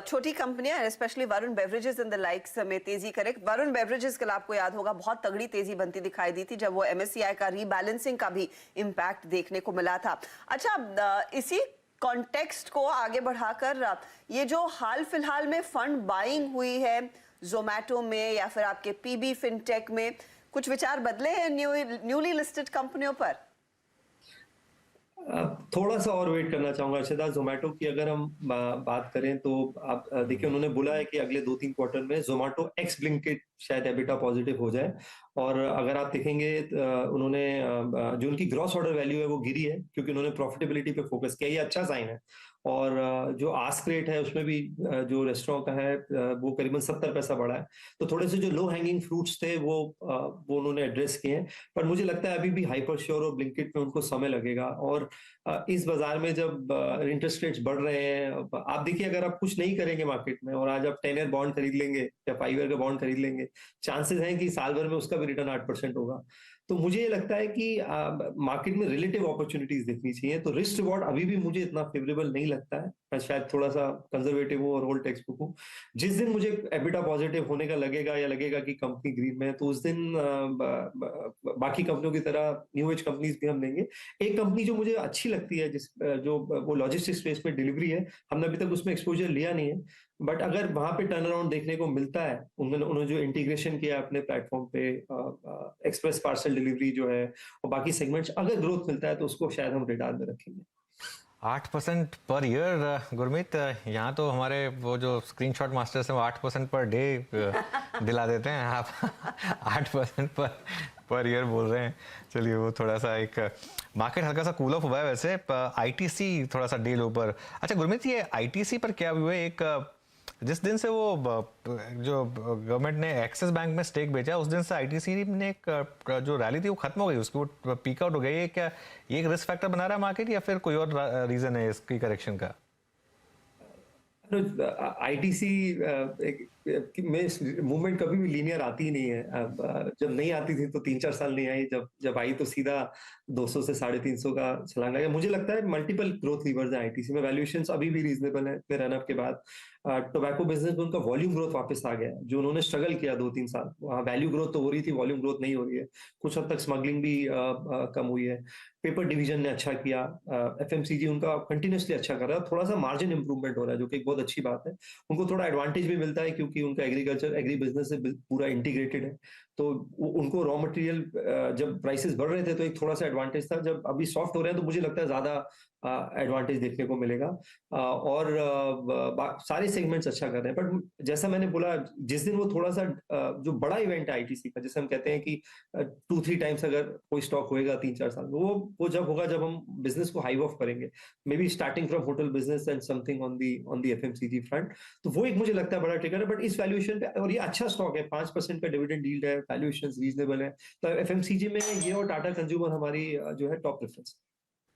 छोटी कंपनियां specially Varun beverages and the likes में तेजी करे। वरुण बेवरेजेस कल आपको याद होगा बहुत तगड़ी तेजी बनती दिखाई दी थी जब वो एमएससीआई का रीबैलेंसिंग का भी इम्पैक्ट देखने को मिला था। अच्छा, इसी कॉन्टेक्स्ट को आगे बढ़ाकर ये जो हाल फिलहाल में फंड बाइंग हुई है जोमैटो में या फिर आपके पीबी फिनटेक में, कुछ विचार बदले हैं न्यूली लिस्टेड कंपनियों पर? थोड़ा सा और वेट करना चाहूंगा अर्षदा। जोमेटो की अगर हम बात करें तो आप देखिए, उन्होंने बोला है कि अगले 2-3 क्वार्टर में जोमेटो एक्स ब्लिंकिट शायद एबिटा पॉजिटिव हो जाए। और अगर आप देखेंगे उन्होंने जो उनकी ग्रॉस ऑर्डर वैल्यू है वो गिरी है क्योंकि उन्होंने प्रॉफिटेबिलिटी पे फोकस किया, ये अच्छा साइन है। और जो आस्क रेट है उसमें भी जो रेस्टोरेंट का है वो करीबन 70 पैसा बढ़ा है। तो थोड़े से जो लो हैंगिंग फ्रूट्स थे वो उन्होंने एड्रेस किए हैं। पर मुझे लगता है अभी भी हाइपर श्योर और ब्लिंकिट में उनको समय लगेगा। और इस बाजार में जब इंटरेस्ट रेट्स बढ़ रहे हैं, आप देखिए अगर आप कुछ नहीं करेंगे मार्केट में और आज आप 10 ईयर बॉन्ड खरीद लेंगे या 5 ईयर का बॉन्ड खरीद लेंगे, चांसेस हैं कि साल भर में उसका भी रिटर्न 8% होगा। तो मुझे ये लगता है कि मार्केट में रिलेटिव अपॉर्चुनिटीज देखनी चाहिए। तो रिस्क रिवॉर्ड अभी भी मुझे इतना फेवरेबल नहीं लगता है। मैं शायद थोड़ा सा कंजर्वेटिव हूँ और होल्ड टेक्स्ट बुक हूँ। जिस दिन मुझे एबिटा पॉजिटिव होने का लगेगा या लगेगा कि कंपनी ग्रीन में है, तो उस दिन बाकी कंपनियों की तरह न्यू एज कंपनीज भी हम लेंगे। एक कंपनी जो मुझे अच्छी लगती है जो वो लॉजिस्टिक्स स्पेस में डिलीवरी है, हमने अभी तक उसमें एक्सपोजर लिया नहीं है, बट अगर वहां पे टर्न अराउंड देखने को मिलता है, उन्होंने जो इंटीग्रेशन किया अपने प्लेटफॉर्म पे, एक्सप्रेस पार्सल डिलीवरी जो है और बाकी सेगमेंट्स, अगर ग्रोथ मिलता है तो उसको शायद हम रेडार में रखेंगे। 8% पर ईयर गुरमीत, यहाँ तो हमारे वो जो स्क्रीनशॉट मास्टर्स हैं वो 8% पर डे दिला देते हैं, आप 8% पर ईयर बोल रहे हैं। चलिए, वो थोड़ा सा एक मार्केट हल्का सा कूल ऑफ हुआ है वैसे। आईटीसी थोड़ा सा डे लो पर। अच्छा गुरमीत, ये आईटीसी पर क्या हुआ है? एक जिस दिन से वो जो गवर्नमेंट ने एक्सिस बैंक में स्टेक बेचा, उस दिन से आईटीसी ने एक जो रैली थी वो खत्म हो गई, उसकी वो पीक आउट हो गई है। क्या ये एक रिस्क फैक्टर बना रहा है मार्केट या फिर कोई और रीजन है इसकी करेक्शन का? आईटीसी में मूवमेंट कभी भी लीनियर आती ही नहीं है। जब नहीं आती थी तो 3-4 साल नहीं आई, जब आई तो सीधा 200 से 350 का छलांग लगा। मुझे लगता है मल्टीपल ग्रोथ लीवर्स है आईटीसी में। वैल्यूएशंस अभी भी रीजनेबल है रनअप के बाद। टोबैको बिजनेस में उनका वॉल्यूम ग्रोथ वापस आ गया, जो उन्होंने स्ट्रगल किया 2-3 साल। वहाँ वैल्यू ग्रोथ तो हो रही थी, वॉल्यूम ग्रोथ नहीं हो रही है। कुछ हद तक स्मगलिंग भी कम हुई है। पेपर डिवीजन ने अच्छा किया। एफएमसीजी उनका कंटिन्यूसली अच्छा कर रहा है। थोड़ा सा मार्जिन इंप्रूवमेंट हो रहा है जो कि एक बहुत अच्छी बात है। उनको थोड़ा एडवांटेज भी मिलता है क्योंकि उनका एग्री बिजनेस से पूरा इंटीग्रेटेड है। तो उनको रॉ मटेरियल जब प्राइसेस बढ़ रहे थे तो एक थोड़ा सा एडवांटेज था। जब अभी सॉफ्ट हो रहे हैं तो मुझे लगता है ज्यादा एडवांटेज देखने को मिलेगा। और सारे सेगमेंट्स अच्छा कर रहे हैं। बट जैसा मैंने बोला, जिस दिन वो थोड़ा सा जो बड़ा इवेंट है आईटीसी का, जैसे हम कहते हैं कि 2-3 टाइम्स अगर कोई स्टॉक होएगा 3-4 साल में, वो जब होगा जब हम बिजनेस को हाइव ऑफ करेंगे, may be starting from hotel business and something on the FMCG front. तो वो एक मुझे लगता है बड़ा ट्रिगर है। बट इस वैल्यूएशन पे, और ये अच्छा स्टॉक है, 5% का डिविडेंड यील्ड है, वैल्यूएशन रीजनेबल है, तो एफएमसीजी में ये और टाटा कंज्यूमर हमारी जो है टॉप प्रेफरेंस।